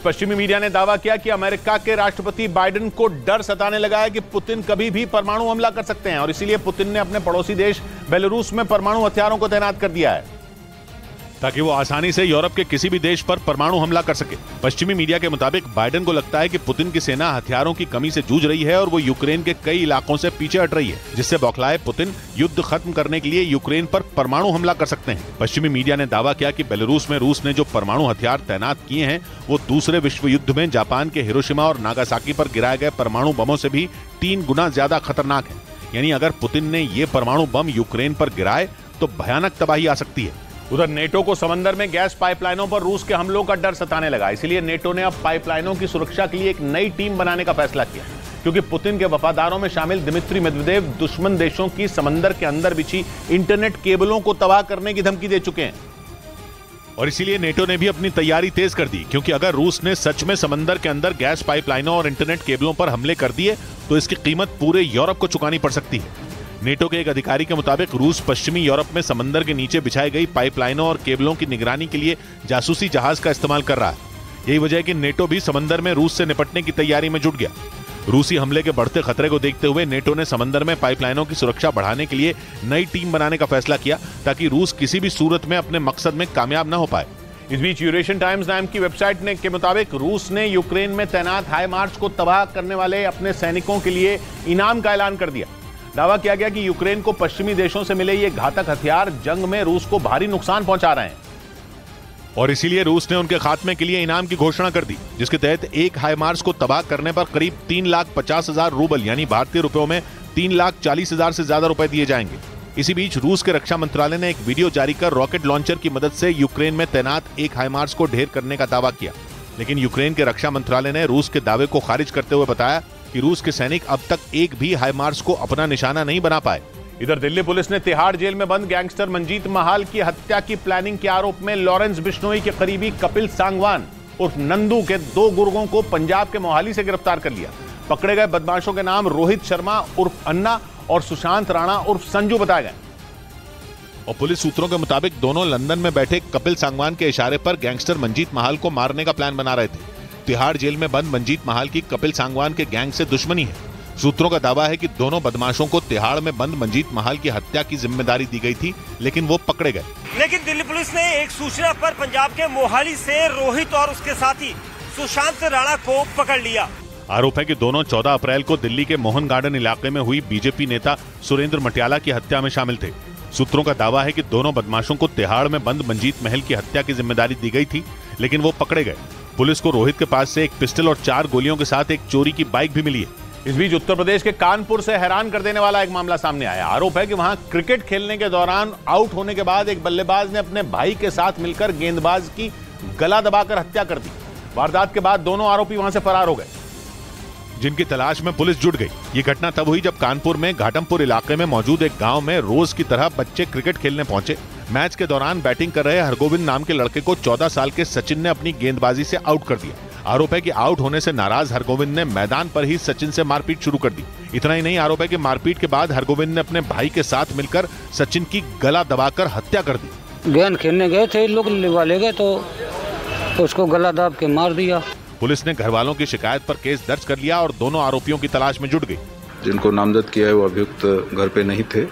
पश्चिमी मीडिया ने दावा किया कि अमेरिका के राष्ट्रपति बाइडेन को डर सताने लगा है कि पुतिन कभी भी परमाणु हमला कर सकते हैं और इसीलिए पुतिन ने अपने पड़ोसी देश बेलारूस में परमाणु हथियारों को तैनात कर दिया है ताकि वो आसानी से यूरोप के किसी भी देश पर परमाणु हमला कर सके। पश्चिमी मीडिया के मुताबिक बाइडेन को लगता है कि पुतिन की सेना हथियारों की कमी से जूझ रही है और वो यूक्रेन के कई इलाकों से पीछे हट रही है, जिससे बौखलाए पुतिन युद्ध खत्म करने के लिए यूक्रेन पर परमाणु हमला कर सकते हैं। पश्चिमी मीडिया ने दावा किया कि बेलारूस में रूस ने जो परमाणु हथियार तैनात किए हैं वो दूसरे विश्व युद्ध में जापान के हिरोशिमा और नागासाकी पर गिराए गए परमाणु बमों से भी 3 गुना ज्यादा खतरनाक है। यानी अगर पुतिन ने ये परमाणु बम यूक्रेन पर गिराए तो भयानक तबाही आ सकती है। उधर नेटो को समंदर में गैस पाइपलाइनों पर रूस के हमलों का डर सताने लगा, इसलिए नेटो ने अब पाइपलाइनों की सुरक्षा के लिए एक नई टीम बनाने का फैसला किया, क्योंकि पुतिन के वफादारों में शामिल दिमित्री मेदवेदेव दुश्मन देशों की समंदर के अंदर बिछी इंटरनेट केबलों को तबाह करने की धमकी दे चुके हैं। और इसीलिए नेटो ने भी अपनी तैयारी तेज कर दी, क्योंकि अगर रूस ने सच में समंदर के अंदर गैस पाइपलाइनों और इंटरनेट केबलों पर हमले कर दिए तो इसकी कीमत पूरे यूरोप को चुकानी पड़ सकती है। नेटो के एक अधिकारी के मुताबिक रूस पश्चिमी यूरोप में समंदर के नीचे बिछाई गई पाइपलाइनों और केबलों की निगरानी के लिए जासूसी जहाज का इस्तेमाल कर रहा है। यही वजह है कि नेटो भी समंदर में रूस से निपटने की तैयारी में जुट गया। रूसी हमले के बढ़ते खतरे को देखते हुए नेटो ने समंदर में पाइपलाइनों की सुरक्षा बढ़ाने के लिए नई टीम बनाने का फैसला किया, ताकि रूस किसी भी सूरत में अपने मकसद में कामयाब न हो पाए। इस बीच यूरेशियन टाइम्स नाम की वेबसाइट के मुताबिक रूस ने यूक्रेन में तैनात हाइमार्स को तबाह करने वाले अपने सैनिकों के लिए इनाम का ऐलान कर दिया। दावा किया गया कि यूक्रेन को पश्चिमी देशों से मिले ये घातक हथियार जंग में रूस को भारी नुकसान पहुंचा रहे हैं और इसीलिए रूस ने उनके खात्मे के लिए इनाम की घोषणा कर दी, जिसके तहत एक हाइमार्स को तबाह करने पर करीब 3,50,000 रूबल यानी भारतीय रुपयों में 3,40,000 से ज्यादा रुपए दिए जाएंगे। इसी बीच रूस के रक्षा मंत्रालय ने एक वीडियो जारी कर रॉकेट लॉन्चर की मदद से यूक्रेन में तैनात एक हाइमार्स को ढेर करने का दावा किया, लेकिन यूक्रेन के रक्षा मंत्रालय ने रूस के दावे को खारिज करते हुए बताया कि रूस के सैनिक अब तक एक भी हाइमार्स को अपना निशाना नहीं बना पाए। इधर दिल्ली पुलिस ने तिहाड़ जेल में बंद गैंगस्टर मंजीत महाल की हत्या की प्लानिंग के आरोप में लॉरेंस बिश्नोई के करीबी कपिल सांगवान उर्फ नंदू के 2 गुर्गों को पंजाब के मोहाली से गिरफ्तार कर लिया। पकड़े गए बदमाशों के नाम रोहित शर्मा उर्फ अन्ना और सुशांत राणा उर्फ संजू बताए गए और पुलिस सूत्रों के मुताबिक दोनों लंदन में बैठे कपिल सांगवान के इशारे पर गैंगस्टर मंजीत महाल को मारने का प्लान बना रहे थे। तिहाड़ जेल में बंद मंजीत महाल की कपिल सांगवान के गैंग से दुश्मनी है। सूत्रों का दावा है कि दोनों बदमाशों को तिहाड़ में बंद मंजीत महाल की हत्या की जिम्मेदारी दी गई थी, लेकिन वो पकड़े गए। लेकिन दिल्ली पुलिस ने एक सूचना पर पंजाब के मोहाली से रोहित और उसके साथी सुशांत राणा को पकड़ लिया। आरोप है कि दोनों 14 अप्रैल को दिल्ली के मोहन गार्डन इलाके में हुई बीजेपी नेता सुरेंद्र मटियाला की हत्या में शामिल थे। सूत्रों का दावा है कि दोनों बदमाशों को तिहाड़ में बंद मंजीत महल की हत्या की जिम्मेदारी दी गई थी, लेकिन वो पकड़े गए। पुलिस को रोहित के पास से एक पिस्टल और 4 गोलियों के साथ एक चोरी की बाइक भी मिली है। इस बीच उत्तर प्रदेश के कानपुर से हैरान कर देने वाला एक मामला सामने आया। आरोप है कि वहां क्रिकेट खेलने के दौरान आउट होने के बाद एक बल्लेबाज ने अपने भाई के साथ मिलकर गेंदबाज की गला दबाकर हत्या कर दी। वारदात के बाद दोनों आरोपी वहां से फरार हो गए, जिनकी तलाश में पुलिस जुट गई। ये घटना तब हुई जब कानपुर में घाटमपुर इलाके में मौजूद एक गांव में रोज की तरह बच्चे क्रिकेट खेलने पहुंचे। मैच के दौरान बैटिंग कर रहे हरगोविंद नाम के लड़के को 14 साल के सचिन ने अपनी गेंदबाजी से आउट कर दिया। आरोप है कि आउट होने से नाराज हरगोविंद ने मैदान पर ही सचिन से मारपीट शुरू कर दी। इतना ही नहीं, आरोप है कि मारपीट के बाद हरगोविंद ने अपने भाई के साथ मिलकर सचिन की गला दबाकर हत्या कर दी। गेंद खेलने गए थे लोग, ले गए तो उसको गला दबा के मार दिया। पुलिस ने घर वालों की शिकायत पर केस दर्ज कर लिया और दोनों आरोपियों की तलाश में जुट गई। जिनको नामजद किया है वो अभियुक्त घर पे नहीं थे।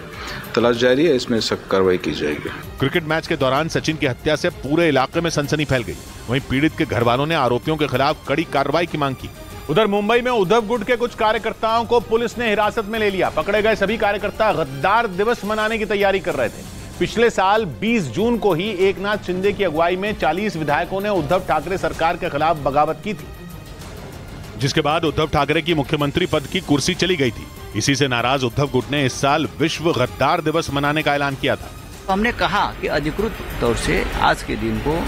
तलाश जारी है, इसमें सख्त कार्रवाई की जाएगी। क्रिकेट मैच के दौरान सचिन की हत्या से पूरे इलाके में सनसनी फैल गई। वहीं पीड़ित के घर वालों ने आरोपियों के खिलाफ कड़ी कार्रवाई की मांग की। उधर मुंबई में उद्धव गुट के कुछ कार्यकर्ताओं को पुलिस ने हिरासत में ले लिया। पकड़े गए सभी कार्यकर्ता गद्दार दिवस मनाने की तैयारी कर रहे थे। पिछले साल 20 जून को ही एकनाथ शिंदे की अगुवाई में 40 विधायकों ने उद्धव ठाकरे सरकार के खिलाफ बगावत की थी, जिसके बाद उद्धव ठाकरे की मुख्यमंत्री पद की कुर्सी चली गई थी। इसी से नाराज उद्धव गुट ने इस साल विश्व गद्दार दिवस मनाने का ऐलान किया था। हमने कहा कि अधिकृत तौर से आज के दिन को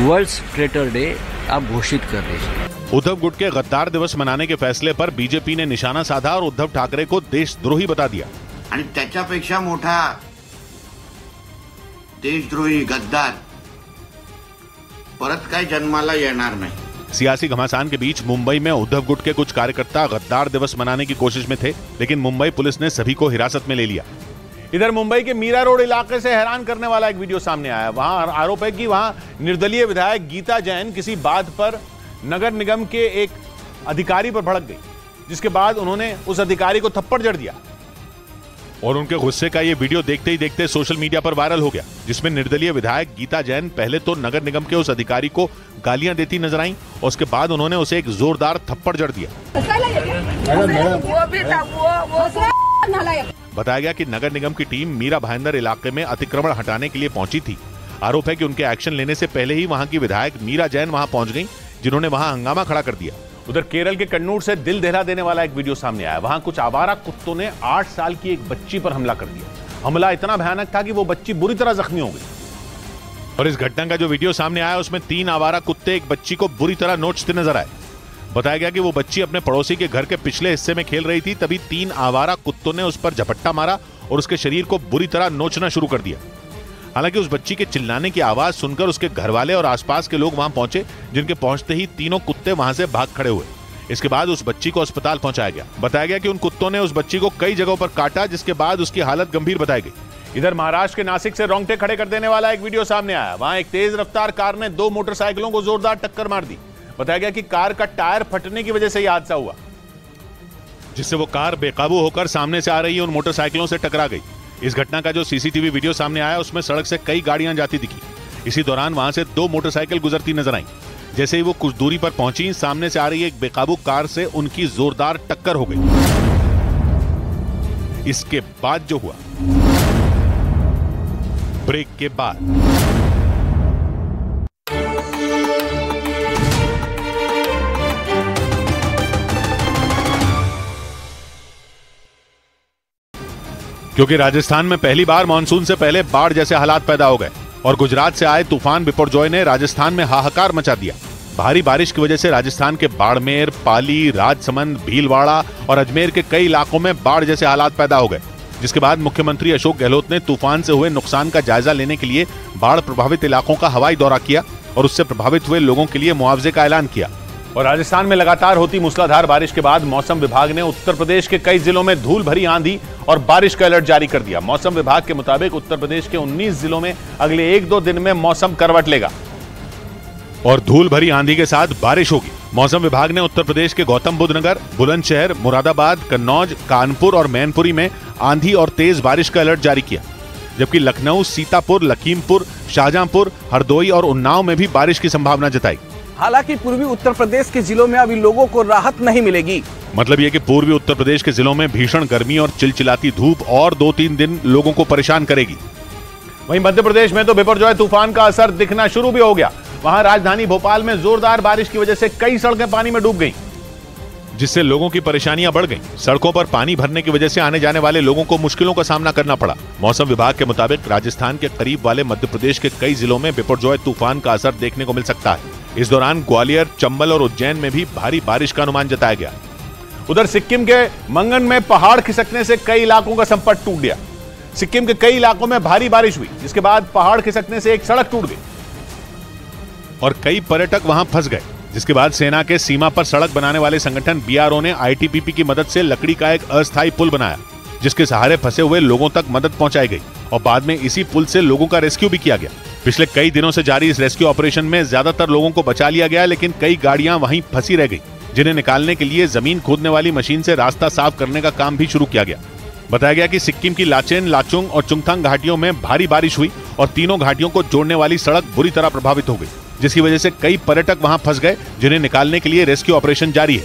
वर्ल्ड ट्रेटर डे आप घोषित कर दीजिए। उद्धव गुट के गद्दार दिवस मनाने के फैसले पर बीजेपी ने निशाना साधा और उद्धव ठाकरे को देशद्रोही बता दिया। आणि त्याच्यापेक्षा मोठा देशद्रोही गद्दार परत काय जन्माला येणार नाही। सियासी घमासान के बीच मुंबई में उद्धव गुट के कुछ कार्यकर्ता गद्दार दिवस मनाने की कोशिश में थे, लेकिन मुंबई पुलिस ने सभी को हिरासत में ले लिया। इधर मुंबई के मीरा रोड इलाके से हैरान करने वाला एक वीडियो सामने आया। वहां आरोप है कि वहां निर्दलीय विधायक गीता जैन किसी बात पर नगर निगम के एक अधिकारी पर भड़क गई, जिसके बाद उन्होंने उस अधिकारी को थप्पड़ जड़ दिया और उनके गुस्से का ये वीडियो देखते ही देखते सोशल मीडिया पर वायरल हो गया, जिसमें निर्दलीय विधायक गीता जैन पहले तो नगर निगम के उस अधिकारी को गालियां देती नजर आईं और उसके बाद उन्होंने उसे एक जोरदार थप्पड़ जड़ दिया। बताया गया कि नगर निगम की टीम मीरा भाईंदर इलाके में अतिक्रमण हटाने के लिए पहुंची थी। आरोप है कि उनके एक्शन लेने से पहले ही वहां की विधायक मीरा जैन वहां पहुंच गईं, जिन्होंने वहां हंगामा खड़ा कर दिया। उधर केरल के कन्नूर से दिल दहला देने वाला एक वीडियो सामने आया। वहां कुछ आवारा कुत्तों ने 8 साल की एक बच्ची पर हमला कर दिया। हमला इतना भयानक था कि वो बच्ची बुरी तरह जख्मी हो गई और इस घटना का जो वीडियो सामने आया उसमें 3 आवारा कुत्ते एक बच्ची को बुरी तरह नोचते नजर आए। बताया गया कि वो बच्ची अपने पड़ोसी के घर के पिछले हिस्से में खेल रही थी, तभी 3 आवारा कुत्तों ने उस पर झपट्टा मारा और उसके शरीर को बुरी तरह नोचना शुरू कर दिया। हालांकि उस बच्ची के चिल्लाने की आवाज सुनकर उसके घरवाले और आसपास के लोग वहां पहुंचे, जिनके पहुंचते ही तीनों कुत्ते वहां से भाग खड़े हुए। इसके बाद उस बच्ची को अस्पताल पहुंचाया गया। बताया गया कि उन कुत्तों ने उस बच्ची को कई जगहों पर काटा, जिसके बाद उसकी हालत गंभीर बताई गई। इधर महाराष्ट्र के नासिक से रोंगटे खड़े कर देने वाला एक वीडियो सामने आया। वहां एक तेज रफ्तार कार ने 2 मोटरसाइकिलों को जोरदार टक्कर मार दी। बताया गया कि कार का टायर फटने की वजह से यह हादसा हुआ, जिससे वो कार बेकाबू होकर सामने से आ रही उन मोटरसाइकिलों से टकरा गई। इस घटना का जो सीसीटीवी वीडियो सामने आया उसमें सड़क से कई गाड़ियां जाती दिखी। इसी दौरान वहां से 2 मोटरसाइकिल गुजरती नजर आई। जैसे ही वो कुछ दूरी पर पहुंची, सामने से आ रही एक बेकाबू कार से उनकी जोरदार टक्कर हो गई। इसके बाद जो हुआ, ब्रेक के बाद क्योंकि राजस्थान में पहली बार मानसून से पहले बाढ़ जैसे हालात पैदा हो गए और गुजरात से आए तूफान बिपरजॉय ने राजस्थान में हाहाकार मचा दिया। भारी बारिश की वजह से राजस्थान के बाड़मेर, पाली, राजसमंद, भीलवाड़ा और अजमेर के कई इलाकों में बाढ़ जैसे हालात पैदा हो गए, जिसके बाद मुख्यमंत्री अशोक गहलोत ने तूफान से हुए नुकसान का जायजा लेने के लिए बाढ़ प्रभावित इलाकों का हवाई दौरा किया और उससे प्रभावित हुए लोगों के लिए मुआवजे का ऐलान किया। और राजस्थान में लगातार होती मूसलाधार बारिश के बाद मौसम विभाग ने उत्तर प्रदेश के कई जिलों में धूल भरी आंधी और बारिश का अलर्ट जारी कर दिया। मौसम विभाग के मुताबिक उत्तर प्रदेश के 19 जिलों में अगले 1-2 दिन में मौसम करवट लेगा और धूल भरी आंधी के साथ बारिश होगी। मौसम विभाग ने उत्तर प्रदेश के गौतम बुद्ध नगर, बुलंदशहर, मुरादाबाद, कन्नौज, कानपुर और मैनपुरी में आंधी और तेज बारिश का अलर्ट जारी किया, जबकि लखनऊ, सीतापुर, लखीमपुर, शाहजहांपुर, हरदोई और उन्नाव में भी बारिश की संभावना जताई। हालांकि पूर्वी उत्तर प्रदेश के जिलों में अभी लोगों को राहत नहीं मिलेगी। मतलब यह कि पूर्वी उत्तर प्रदेश के जिलों में भीषण गर्मी और चिलचिलाती धूप और 2-3 दिन लोगों को परेशान करेगी। वहीं मध्य प्रदेश में तो बिपरजॉय तूफान का असर दिखना शुरू भी हो गया। वहां राजधानी भोपाल में जोरदार बारिश की वजह से कई सड़कें पानी में डूब गईं, जिससे लोगों की परेशानियां बढ़ गईं। सड़कों पर पानी भरने की वजह से आने जाने वाले लोगों को मुश्किलों का सामना करना पड़ा। मौसम विभाग के मुताबिक राजस्थान के करीब वाले मध्य प्रदेश के कई जिलों में बिपरजॉय तूफान का असर देखने को मिल सकता है। इस दौरान ग्वालियर, चंबल और उज्जैन में भी भारी बारिश का अनुमान जताया गया। उधर सिक्किम के मंगन में पहाड़ खिसकने से कई इलाकों का संपर्क टूट गया। सिक्किम के कई इलाकों में भारी बारिश हुई, जिसके बाद पहाड़ खिसकने से एक सड़क टूट गई और कई पर्यटक वहां फंस गए, जिसके बाद सेना के सीमा पर सड़क बनाने वाले संगठन बीआरओ ने आईटीबीपी की मदद से लकड़ी का एक अस्थायी पुल बनाया, जिसके सहारे फंसे हुए लोगों तक मदद पहुंचाई गई और बाद में इसी पुल से लोगों का रेस्क्यू भी किया गया। पिछले कई दिनों से जारी इस रेस्क्यू ऑपरेशन में ज्यादातर लोगों को बचा लिया गया, लेकिन कई गाड़ियां वहीं फंसी रह गई, जिन्हें निकालने के लिए जमीन खोदने वाली मशीन से रास्ता साफ करने का काम भी शुरू किया गया। बताया गया कि सिक्किम की लाचेन, लाचुंग और चुंगथांग घाटियों में भारी बारिश हुई और तीनों घाटियों को जोड़ने वाली सड़क बुरी तरह प्रभावित हो गई, जिसकी वजह से कई पर्यटक वहां फंस गए, जिन्हें निकालने के लिए रेस्क्यू ऑपरेशन जारी है।